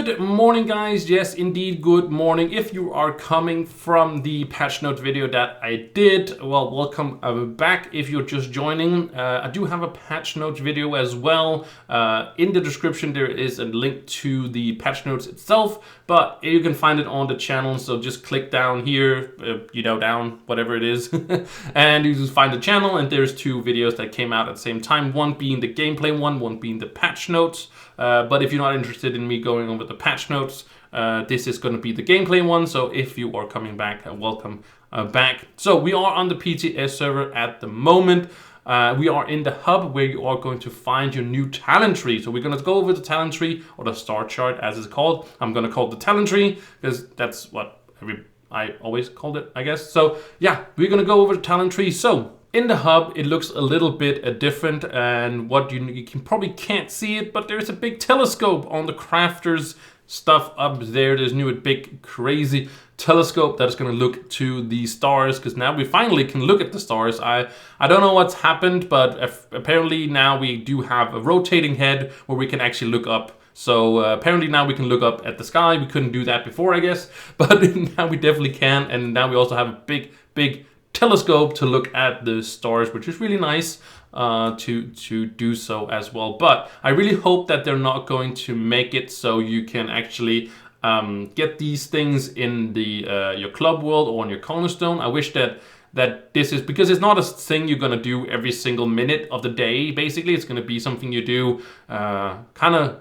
Good morning, guys. Yes, indeed, good morning. If you are coming from the patch note video that I did, well, welcome back. If you're just joining, I do have a patch notes video as well. In the description, there is a link to the patch notes itself, but you can find it on the channel. So just click down here, down, whatever it is, and you just find the channel. And there's two videos that came out at the same time, one being the gameplay one being the patch notes. But if you're not interested in me going over the patch notes, this is going to be the gameplay one. So if you are coming back, welcome back. So we are on the PTS server at the moment. We are in the hub where you are going to find your new talent tree. So we're going to go over the talent tree, or the star chart as it's called. I'm going to call it the talent tree because that's what I always called it, I guess. So yeah, we're going to go over the talent tree. So in the hub, it looks a little bit different, and what you can't see it, but there's a big telescope on the crafters stuff up there. There's new big crazy telescope that is going to look to the stars, because now we finally can look at the stars. I don't know what's happened, but apparently now we do have a rotating head where we can actually look up. So apparently now we can look up at the sky. We couldn't do that before, I guess, but now we definitely can. And now we also have a big telescope to look at the stars, which is really nice to do so as well. But I really hope that they're not going to make it so you can actually get these things in the your club world or on your cornerstone. I wish that this is, because it's not a thing you're gonna do every single minute of the day. Basically, it's gonna be something you do kind of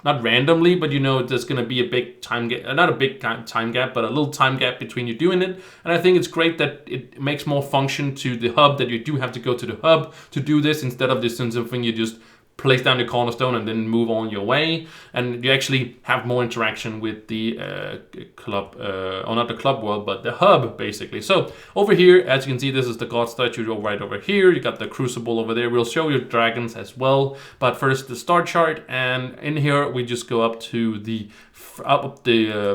not randomly, but there's going to be a big time gap, not a big time gap, but a little time gap between you doing it. And I think it's great that it makes more function to the hub, that you do have to go to the hub to do this, instead of this something you just place down the cornerstone and then move on your way. And you actually have more interaction with the club, or not the club world, but the hub, basically. So over here, as you can see, this is the god statue right over here. You got the crucible over there. We'll show you dragons as well, but first the star chart. And in here we just go up to the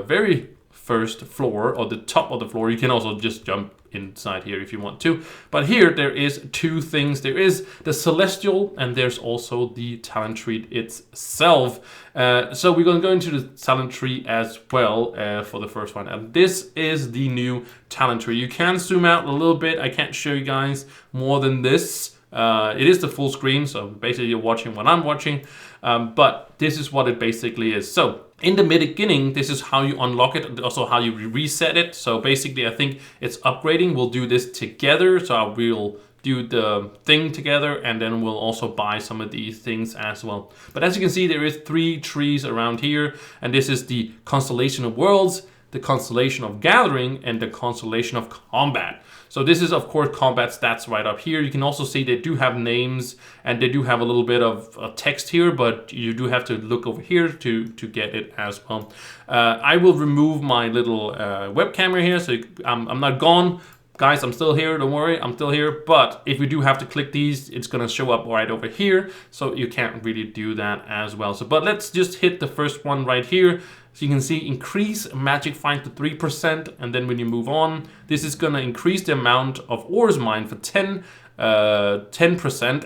very first floor, or the top of the floor. You can also just jump inside here if you want to, but here there is two things. There is the celestial, and there's also the talent tree itself. So we're going to go into the talent tree as well for the first one, and this is the new talent tree. You can zoom out a little bit. I can't show you guys more than this. It is the full screen, so basically you're watching what I'm watching, but this is what it basically is. So in the beginning, this is how you unlock it, also how you reset it. So basically, I think it's upgrading. We'll do this together. So we'll do the thing together, and then we'll also buy some of these things as well. But as you can see, there is 3 trees around here, and this is the constellation of worlds, the constellation of gathering, and the constellation of combat. So this is, of course, combat stats right up here. You can also see they do have names, and they do have a little bit of text here, but you do have to look over here to get it as well. I will remove my little webcam here, so I'm not gone. Guys, I'm still here, don't worry, I'm still here. But if you do have to click these, it's gonna show up right over here, so you can't really do that as well. So, but let's just hit the first one right here. So you can see increase magic find to 3%, and then when you move on, this is gonna increase the amount of ores mined for 10%,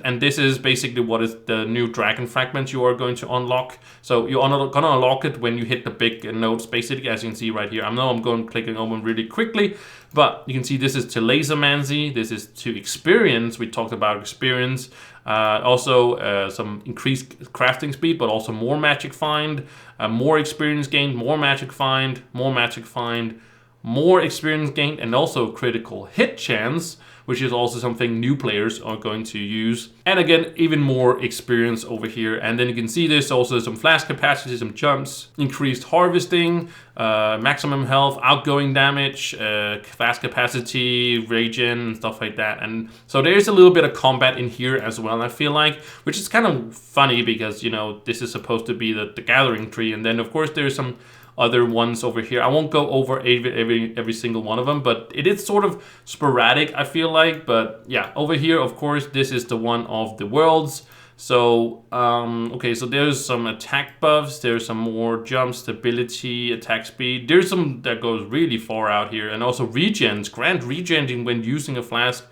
and this is basically what is the new dragon fragment you are going to unlock. So you're gonna unlock it when you hit the big nodes, basically, as you can see right here. I know I'm clicking over them really quickly, but you can see this is to lasermancy, this is to experience. We talked about experience. Also some increased crafting speed, but also more magic find, more experience gained, more magic find, more magic find, more experience gained, and also critical hit chance, which is also something new players are going to use. And again, even more experience over here. And then you can see there's also some flash capacity, some jumps, increased harvesting, maximum health, outgoing damage, fast capacity, regen, and stuff like that. And so there's a little bit of combat in here as well, I feel like, which is kind of funny because, this is supposed to be the gathering tree. And then, of course, there's some other ones over here. I won't go over every single one of them, but it is sort of sporadic, I feel like. But yeah, over here, of course, this is the one of the worlds. So, okay, so there's some attack buffs, there's some more jump, stability, attack speed. There's some that goes really far out here, and also regens, grant regenting when using a flask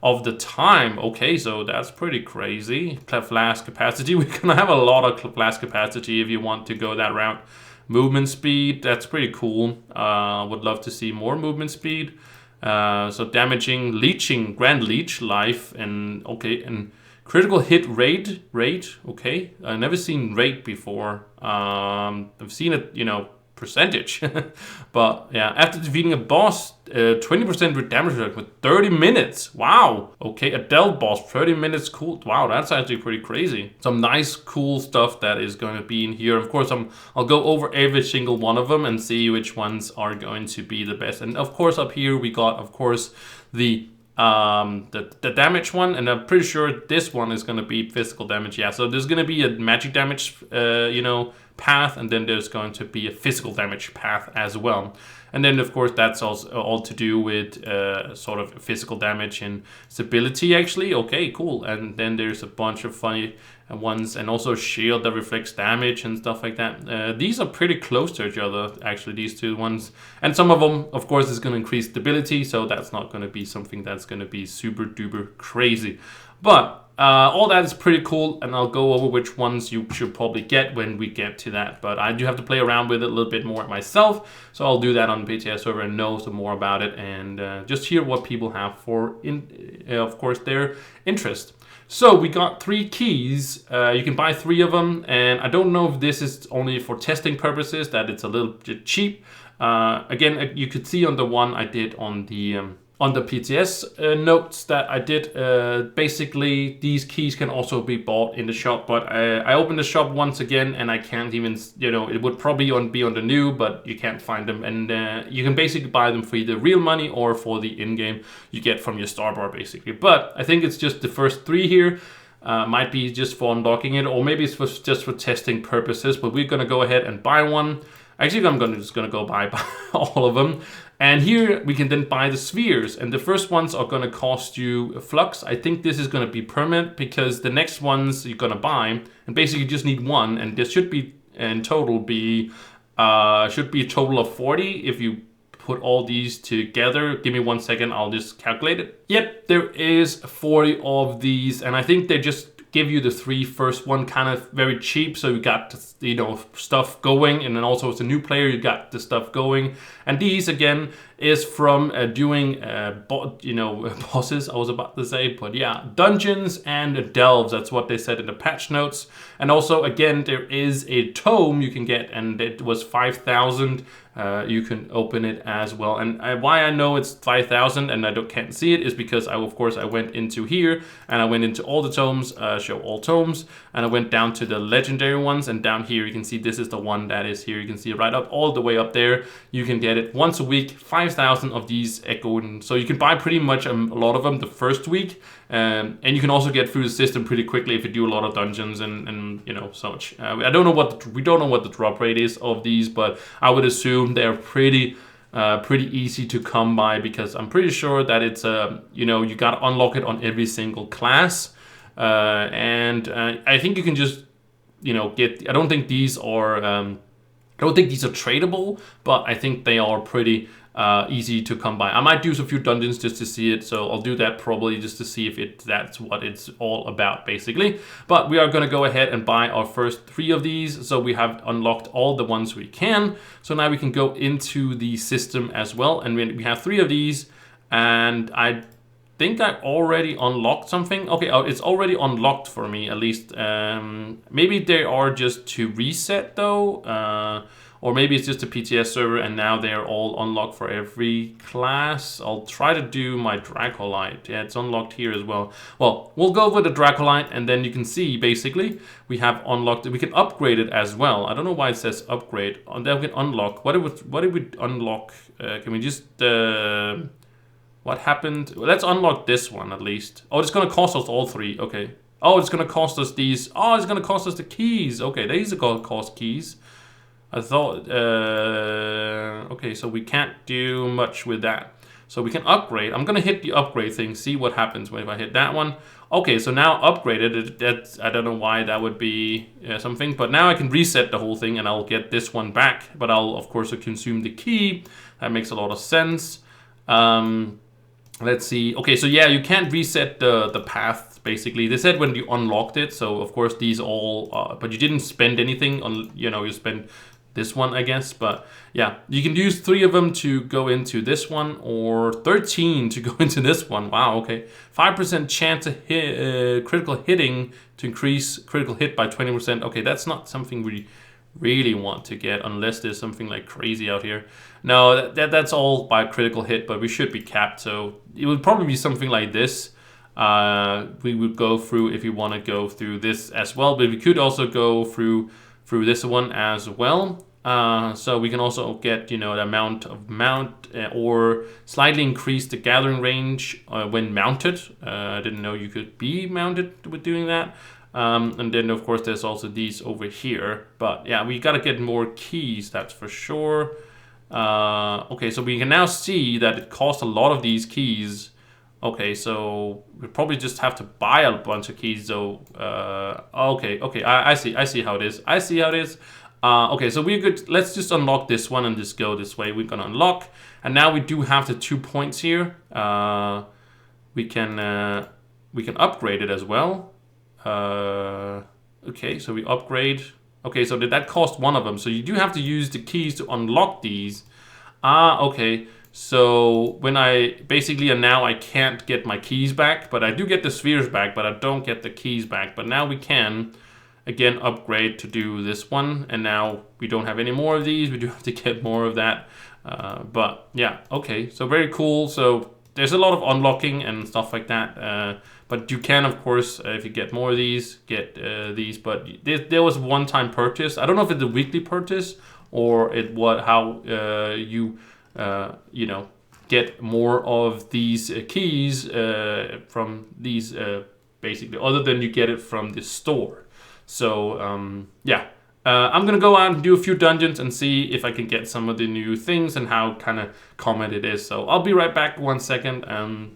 of the time. Okay, so that's pretty crazy. Flask capacity, we're gonna have a lot of flask capacity if you want to go that route. Movement speed, that's pretty cool. Would love to see more movement speed. So damaging, leeching, grand leech life, and okay, and critical hit rate, okay. I've never seen rate before. I've seen it, you know, percentage. But yeah, after defeating a boss, 20% damage reduction with 30 minutes. Wow. Okay, a Dell boss, 30 minutes. Cool. Wow, that's actually pretty crazy. Some nice, cool stuff that is going to be in here. Of course, I'll go over every single one of them and see which ones are going to be the best. And of course, up here we got, of course, the damage one, and I'm pretty sure this one is going to be physical damage. Yeah, so there's going to be a magic damage, you know, path, and then there's going to be a physical damage path as well. And then of course that's also all to do with sort of physical damage and stability actually. Okay, cool. And then there's a bunch of funny ones, and also shield that reflects damage and stuff like that. These are pretty close to each other actually, these two ones. And some of them of course is going to increase stability, so that's not going to be something that's going to be super duper crazy. But all that is pretty cool, and I'll go over which ones you should probably get when we get to that. But I do have to play around with it a little bit more myself, so I'll do that on the PTS server and know some more about it, and just hear what people have for, of course, their interest. So we got 3 keys. You can buy 3 of them, and I don't know if this is only for testing purposes, that it's a little bit cheap. Again, you could see on the one I did on the PTS notes that I did, basically these keys can also be bought in the shop, but I opened the shop once again and I can't even, you know, it would probably be on the new, but you can't find them, and you can basically buy them for either real money or for the in-game you get from your star bar basically. But I think it's just the first 3 here. Might be just for unlocking it, or maybe it's just for testing purposes, but we're gonna go ahead and buy one. Actually, I'm just gonna go buy all of them. And here we can then buy the spheres, and the first ones are gonna cost you a flux. I think this is gonna be permanent, because the next ones you're gonna buy, and basically you just need one, and this should be in total be should be a total of 40 if you put all these together. Give me 1 second, I'll just calculate it. Yep, there is 40 of these, and I think they just give you the 3 first one kind of very cheap, so you got, you know, stuff going, and then also as a new player you got the stuff going. And these again is from doing you know, bosses, I was about to say, but yeah, dungeons and delves, that's what they said in the patch notes. And also again, there is a tome you can get, and it was 5,000. You can open it as well, and why I know it's 5,000 and I can't see it is because of course I went into here and I went into all the tomes, show all tomes, and I went down to the legendary ones, and down here you can see this is the one that is here. You can see it right up all the way up there. You can get it once a week, 5,000 of these echoing, so you can buy pretty much a lot of them the first week, and you can also get through the system pretty quickly if you do a lot of dungeons and you know, such. I don't know we don't know what the drop rate is of these, but I would assume they're pretty easy to come by, because I'm pretty sure that it's you know, you gotta unlock it on every single class, and I think you can just, you know, get. I don't think these are tradable, but I think they are pretty easy to come by. I might do a few dungeons just to see it, so I'll do that probably just to see if that's what it's all about basically. But we are going to go ahead and buy our first 3 of these, so we have unlocked all the ones we can. So now we can go into the system as well, and we have 3 of these, and I think I already unlocked something. Okay, it's already unlocked for me at least. Maybe they are just to reset though, or maybe it's just a PTS server and now they're all unlocked for every class. I'll try to do my Dracolite. Yeah, it's unlocked here as well. Well, we'll go with the Dracolite, and then you can see basically we have unlocked it. We can upgrade it as well. I don't know why it says upgrade. And then we can unlock. What did we unlock? Can we just what happened? Well, let's unlock this one at least. Oh, it's gonna cost us all 3. Okay. Oh, it's gonna cost us these. Oh, it's gonna cost us the keys. Okay, these are gonna cost keys. I thought, okay, so we can't do much with that. So we can upgrade. I'm gonna hit the upgrade thing, see what happens if I hit that one. Okay, so now upgraded, that's, I don't know why that would be something, but now I can reset the whole thing and I'll get this one back, but I'll of course consume the key. That makes a lot of sense. Let's see. Okay, so yeah, you can't reset the path, basically. They said when you unlocked it, so of course these all, but you didn't spend anything on, you know, you spent this one, I guess. But yeah, you can use 3 of them to go into this one, or 13 to go into this one. Wow, okay. 5% chance of hit, critical hitting to increase critical hit by 20%. Okay, that's not something we really want to get unless there's something like crazy out here. No, that's all by critical hit, but we should be capped, so it would probably be something like this. We would go through if you want to go through this as well, but we could also go through this one as well. So we can also get, you know, the amount of mount or slightly increase the gathering range when mounted. I didn't know you could be mounted with doing that. And then of course there's also these over here, but yeah, we gotta get more keys, that's for sure. Okay, so we can now see that it costs a lot of these keys. Okay, so we probably just have to buy a bunch of keys. So okay, I see how it is. Okay, so we're good. Let's just unlock this one and just go this way. We're gonna unlock, and now we do have the 2 points here. We can upgrade it as well. Okay, so we upgrade. Okay, so did that cost 1 of them? So you do have to use the keys to unlock these. Okay. So when I basically, and now I can't get my keys back, but I do get the spheres back, but I don't get the keys back. But now we can again upgrade to do this one, and now we don't have any more of these. We do have to get more of that. But yeah, okay, so very cool. So there's a lot of unlocking and stuff like that. But you can, of course, if you get more of these, get these. But there was one-time purchase. I don't know if it's a weekly purchase or how you know, get more of these keys from these basically, other than you get it from the store. So yeah. I'm gonna go out and do a few dungeons and see if I can get some of the new things and how kind of common it is. So I'll be right back 1 second.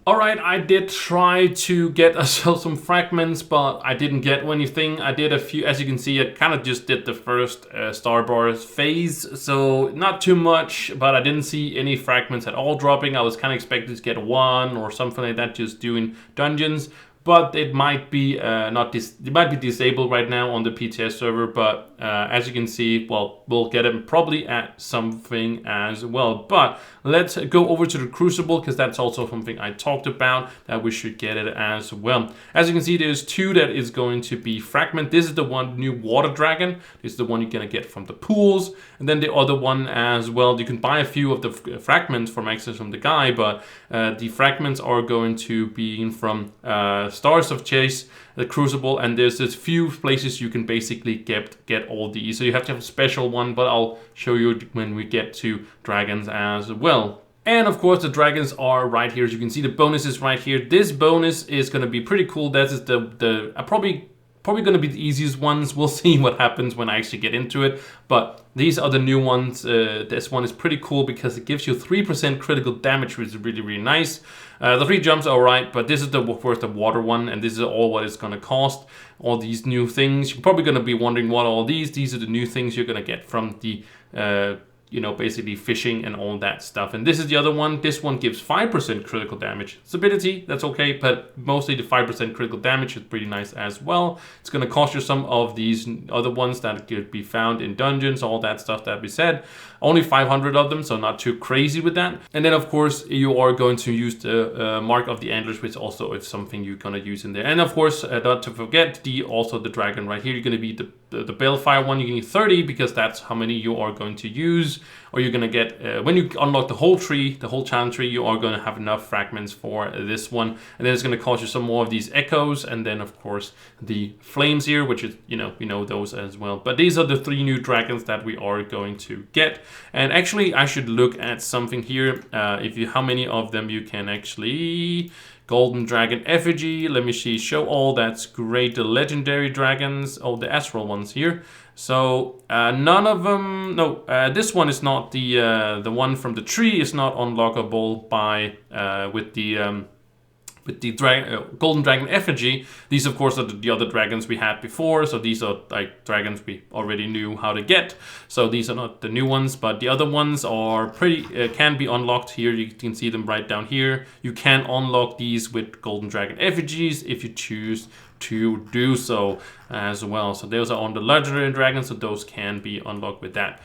Alright, I did try to get some fragments, but I didn't get anything. I did a few, as you can see, I kind of just did the first star bars phase, so not too much, but I didn't see any fragments at all dropping. I was kind of expecting to get 1 or something like that, just doing dungeons. But it might be it might be disabled right now on the PTS server. But as you can see, well, we'll get it probably at something as well. But let's go over to the Crucible, because that's also something I talked about, that we should get it as well. As you can see, there's 2 that is going to be fragment. This is the one new water dragon. This is the one you're gonna get from the pools, and then the other one as well. You can buy a few of the fragments from access from the guy, but the fragments are going to be from Stars of Chase, the Crucible, and there's a few places you can basically get all these. So you have to have a special one, but I'll show you when we get to dragons as well. And of course the dragons are right here. As you can see, the bonus is right here. This bonus is going to be pretty cool. That is probably going to be the easiest ones. We'll see what happens when I actually get into it. But these are the new ones. This one is pretty cool because it gives you 3% critical damage, which is really, really nice. The 3 jumps are alright, but this is the water one, and this is all what it's going to cost. All these new things. You're probably going to be wondering what all these are the new things you're going to get from the you know, basically fishing and all that stuff. And this is the other one. This one gives 5% critical damage. Stability, that's okay, but mostly the 5% critical damage is pretty nice as well. It's going to cost you some of these other ones that could be found in dungeons, all that stuff that we said. Only 500 of them, so not too crazy with that. And then of course you are going to use the Mark of the Antlers, which also is something you're going to use in there. And of course, not to forget also the dragon right here. You're going to be the Balefire one. You can need 30 because that's how many you are going to use. Or you're going to get, when you unlock the whole tree, the whole chant tree, you are going to have enough fragments for this one. And then it's going to cost you some more of these echoes. And then of course the flames here, which is, you know, we know those as well. But these are the 3 new dragons that we are going to get. And actually I should look at something here. How many of them you can actually... Golden Dragon Effigy, let me see, show all, that's great. The legendary dragons, oh, the astral ones here. So none of them, no, this one is not the one from the tree is not unlockable by with the with the golden dragon effigy. These of course are the other dragons we had before, so these are like dragons we already knew how to get. So these are not the new ones, but the other ones are pretty can be unlocked here. You can see them right down here. You can unlock these with golden dragon effigies if you choose to do so as well. So those are on the legendary dragons, so those can be unlocked with that.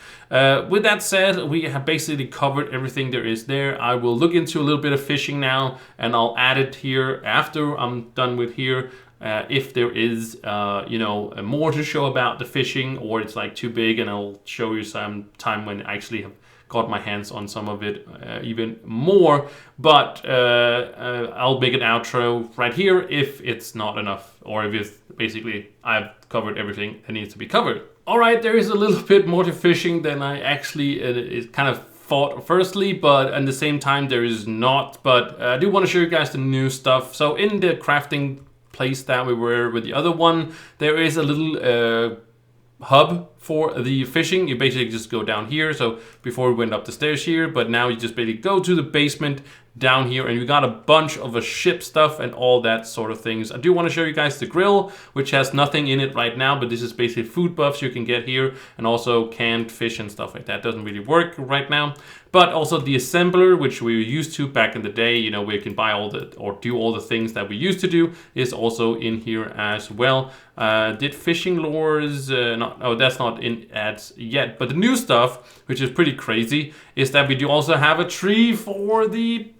With that said, we have basically covered everything there is there. I will look into a little bit of fishing now, and I'll add it here after I'm done with here. If there is, more to show about the fishing, or it's like too big, and I'll show you some time when I actually have got my hands on some of it even more. But I'll make an outro right here if it's not enough, or if it's basically I've covered everything that needs to be covered. All right, there is a little bit more to fishing than I actually it kind of thought firstly, but at the same time there is not. But I do want to show you guys the new stuff. So in the crafting place that we were with the other one, there is a little hub for the fishing. You basically just go down here. So before we went up the stairs here, but now you just basically go to the basement down here, and you got a bunch of a ship stuff and all that sort of things. I do want to show you guys the grill, which has nothing in it right now, but this is basically food buffs you can get here, and also canned fish and stuff like that. Doesn't really work right now. But also the assembler, which we were used to back in the day, where you can buy all the, or do all the things that we used to do, is also in here as well. Did fishing lures, that's not in ads yet. But the new stuff, which is pretty crazy, is that we do also have a tree for the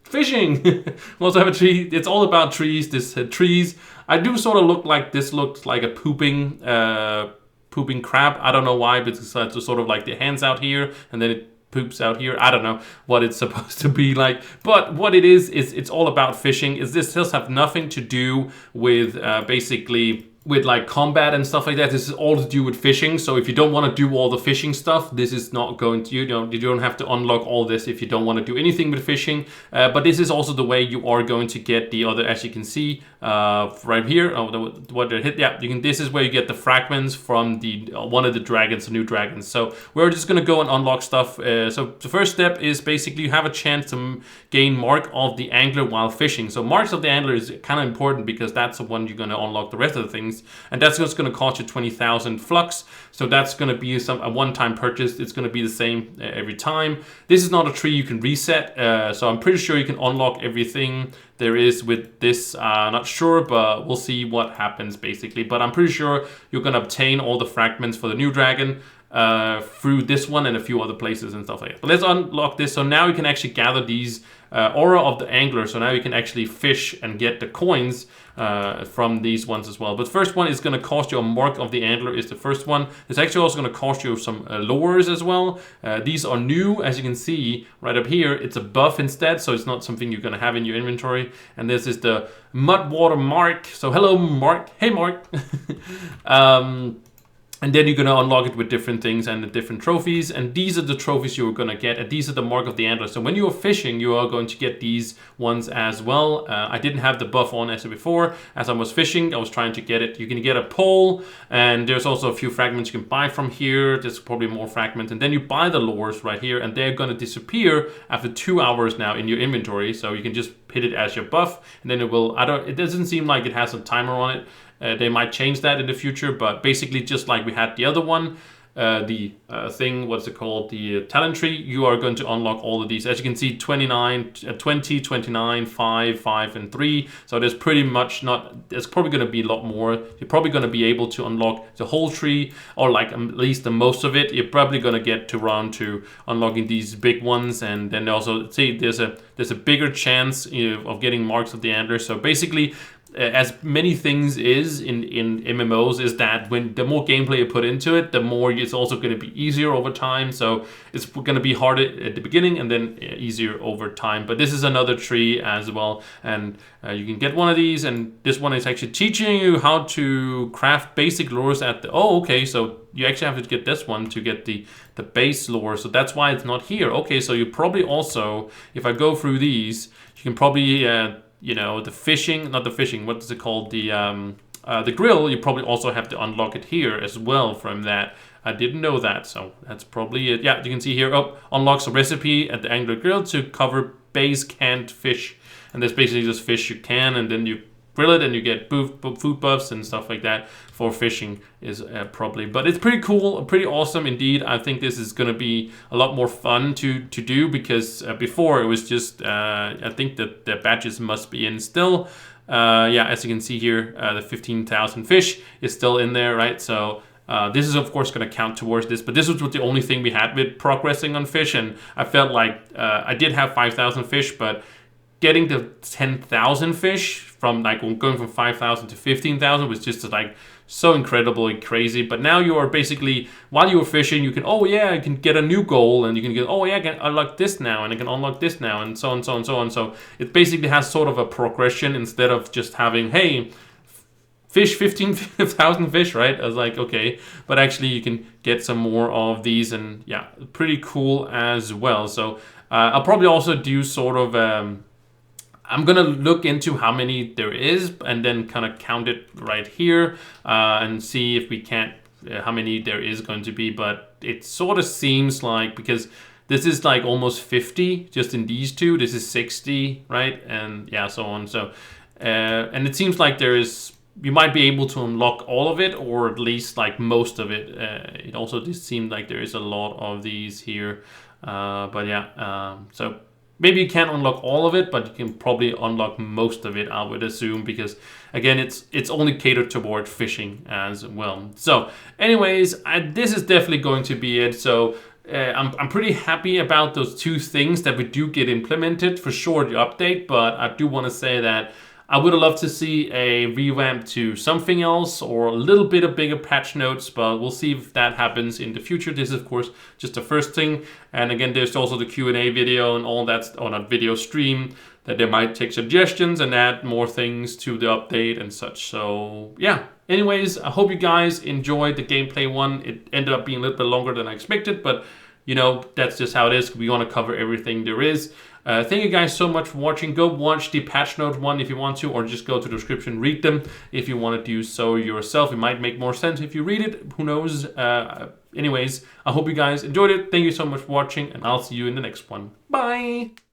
fishing. We also have a tree. It's all about trees. Trees. I do sort of look like this looks like a pooping crab. I don't know why, but it's sort of like the hands out here, and then it poops out here. I don't know what it's supposed to be like, but what it is it's all about fishing. This does have nothing to do with basically with like combat and stuff like that. This is all to do with fishing. So if you don't want to do all the fishing stuff, this is not going to, you don't have to unlock all this if you don't want to do anything with fishing. But this is also the way you are going to get the other, as you can see right here. What they hit, yeah, this is where you get the fragments from the one of the dragons, the new dragons. So we're just gonna go and unlock stuff. So the first step is basically you have a chance to gain mark of the angler while fishing. So marks of the angler is kind of important because that's the one you're gonna unlock the rest of the things. And that's what's going to cost you 20,000 flux. So that's going to be a one-time purchase. It's going to be the same every time. This is not a tree you can reset. So I'm pretty sure you can unlock everything there is with this. Not sure, but we'll see what happens basically. But I'm pretty sure you're going to obtain all the fragments for the new dragon through this one and a few other places and stuff like that. But let's unlock this. So now you can actually gather these aura of the angler. So now you can actually fish and get the coins from these ones as well. But first one is going to cost you a mark of the angler is the first one. It's actually also going to cost you some lures as well. These are new, as you can see right up here. It's a buff instead, so it's not something you're going to have in your inventory. And this is the Mudwater Mark. So hello Mark. Hey Mark. And then you're going to unlock it with different things and the different trophies. And these are the trophies you're going to get. And these are the mark of the antler. So when you're fishing, you are going to get these ones as well. I didn't have the buff on as before. As I was fishing, I was trying to get it. You can get a pole. And there's also a few fragments you can buy from here. There's probably more fragments. And then you buy the lures right here. And they're going to disappear after 2 hours now in your inventory. So you can just hit it as your buff. And then it will, it doesn't seem like it has a timer on it. They might change that in the future, but basically just like we had the other one, the thing, what's it called, the talent tree, you are going to unlock all of these. As you can see, 29, 20, 29, 5, 5, and 3. So there's pretty much there's probably going to be a lot more. You're probably going to be able to unlock the whole tree, or like at least the most of it. You're probably going to get to round to unlocking these big ones. And then also, see, there's a bigger chance of getting marks of the antler. So basically, as many things is in MMOs, is that when the more gameplay you put into it, the more it's also going to be easier over time. So it's going to be harder at the beginning and then easier over time. But this is another tree as well, and you can get one of these. And this one is actually teaching you how to craft basic lures at the. Oh, okay. So you actually have to get this one to get the base lure. So that's why it's not here. Okay, so you probably also, if I go through these, you can probably the fishing, not the fishing, what is it called? The grill, you probably also have to unlock it here as well from that. I didn't know that, so that's probably it. Yeah, you can see here, unlocks a recipe at the angler grill to cover base canned fish. and there's basically just fish you can, and then you grill it and you get food buffs and stuff like that for fishing is probably. But it's pretty cool, pretty awesome indeed. I think this is going to be a lot more fun to do, because before it was just, I think that the badges must be in still. Yeah, as you can see here, the 15,000 fish is still in there, right? So this is of course going to count towards this, but this was the only thing we had with progressing on fish, and I felt like I did have 5,000 fish, but getting to 10,000 fish from like going from 5,000 to 15,000 was just like so incredibly crazy. But now you are basically, while you are fishing, you can, oh yeah, I can get a new goal, and you can get, oh yeah, I can unlock this now, and I can unlock this now, and so on, so on, so on. So it basically has sort of a progression instead of just having, hey, fish 15,000 fish, right? I was like, okay, but actually you can get some more of these, and yeah, pretty cool as well. So I'll probably also do sort of, I'm gonna look into how many there is and then kind of count it right here and see if we can't, how many there is going to be. But it sort of seems like, because this is like almost 50 just in these two, this is 60, right? And yeah, so on. So, and it seems like there is, you might be able to unlock all of it, or at least like most of it. It also just seemed like there is a lot of these here. But yeah, so maybe you can't unlock all of it, but you can probably unlock most of it, I would assume, because again, it's only catered toward fishing as well. So anyways, this is definitely going to be it. So I'm pretty happy about those two things that we do get implemented, for sure, the update, but I do want to say that I would have loved to see a revamp to something else, or a little bit of bigger patch notes, but we'll see if that happens in the future. This is, of course, just the first thing. And again, there's also the Q&A video and all that, or not video stream, that they might take suggestions and add more things to the update and such. So yeah, anyways, I hope you guys enjoyed the gameplay one. It ended up being a little bit longer than I expected, but you know, that's just how it is. We want to cover everything there is. Thank you guys so much for watching. Go watch the patch note one if you want to, or just go to the description, read them if you want to do so yourself. It might make more sense if you read it. Who knows? Anyways, I hope you guys enjoyed it. Thank you so much for watching, and I'll see you in the next one. Bye!